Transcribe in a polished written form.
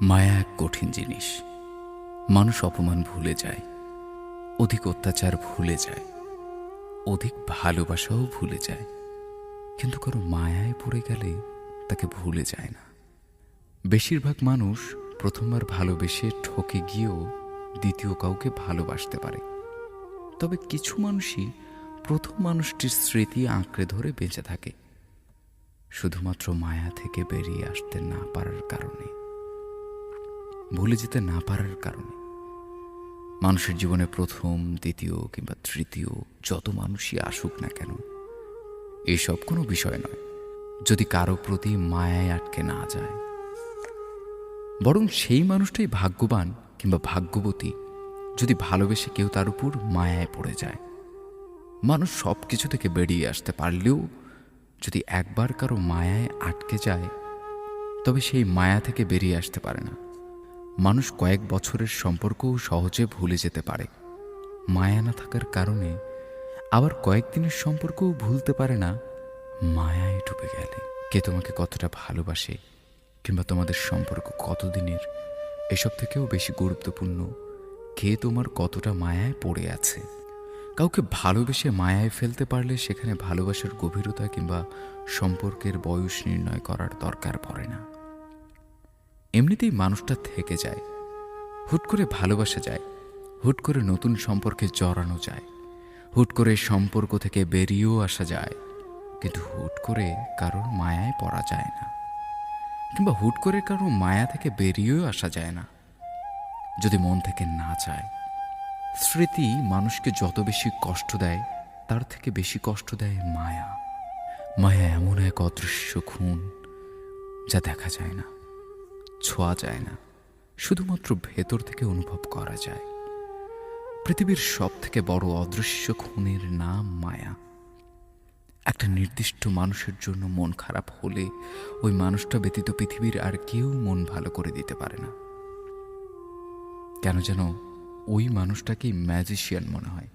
মায়া এক কঠিন জিনিস। মানুষ অপমান ভুলে যায়, অধিক অত্যাচার ভুলে যায়, অধিক ভালোবাসাও ভুলে যায়, কিন্তু কারো মায়ায় পড়ে গেলে তাকে ভুলে যায় না। বেশিরভাগ মানুষ প্রথমবার ভালোবেসে ঠকে গিয়েও দ্বিতীয় কাউকে ভালোবাসতে পারে। তবে কিছু মানুষই প্রথম মানুষটির স্মৃতি আঁকড়ে ধরে বেঁচে থাকে, শুধুমাত্র মায়া থেকে বেরিয়ে আসতে না পারার কারণে, ভুলে যেতে না পারার কারণে। মানুষের জীবনে প্রথম, দ্বিতীয় কিংবা তৃতীয় যত মানুষই আসুক না কেন, এসব কোনো বিষয় নয় যদি কারো প্রতি মায়ায় আটকে না যায়। বরং সেই মানুষটাই ভাগ্যবান কিংবা ভাগ্যবতী যদি ভালোবেসে কেউ তার উপর মায়ায় পড়ে যায়। মানুষ সব কিছু থেকে বেরিয়ে আসতে পারলেও যদি একবার কারো মায়ায় আটকে যায়, তবে সেই মায়া থেকে বেরিয়ে আসতে পারে না। মানুষ কয়েক বছরের সম্পর্কও সহজে ভুলে যেতে পারে মায়া না থাকার কারণে, আবার কয়েকদিনের সম্পর্কও ভুলতে পারে না মায়ায় ডুবে গেলে। কে তোমাকে কতটা ভালোবাসে কিংবা তোমাদের সম্পর্ক কতদিনের, এসব থেকেও বেশি গুরুত্বপূর্ণ কে তোমার কতটা মায়ায় পড়ে আছে। কাউকে ভালোবেসে মায়ায় ফেলতে পারলে সেখানে ভালোবাসার গভীরতা কিংবা সম্পর্কের বয়স নির্ণয় করার দরকার পড়ে না। এমনিতেই মানুষটা থেকে যায়, হুট করে ভালোবাসা যায়, হুট করে নতুন সম্পর্কে জড়ানো যায়, হুট করে সম্পর্ক থেকে বেরিয়েও আসা যায়, কিন্তু হুট করে কারোর মায়ায় পড়া যায় না, কিংবা হুট করে কারোর মায়া থেকে বেরিয়েও আসা যায় না যদি মন থেকে না চায়। স্মৃতি মানুষকে যত বেশি কষ্ট দেয়, তার থেকে বেশি কষ্ট দেয় মায়া। মায়া এমন এক অদৃশ্য খুন যা দেখা যায় না, ছোঁয়া যায় না, শুধুমাত্র ভেতর থেকে অনুভব করা যায়। পৃথিবীর সব থেকে বড় অদৃশ্য খুনের নাম মায়া। একটা নির্দিষ্ট মানুষের জন্য মন খারাপ হলে ওই মানুষটা ব্যতীত পৃথিবীর আর কেউ মন ভালো করে দিতে পারে না। কেন যেন ওই মানুষটাকেই ম্যাজিশিয়ান মনে হয়।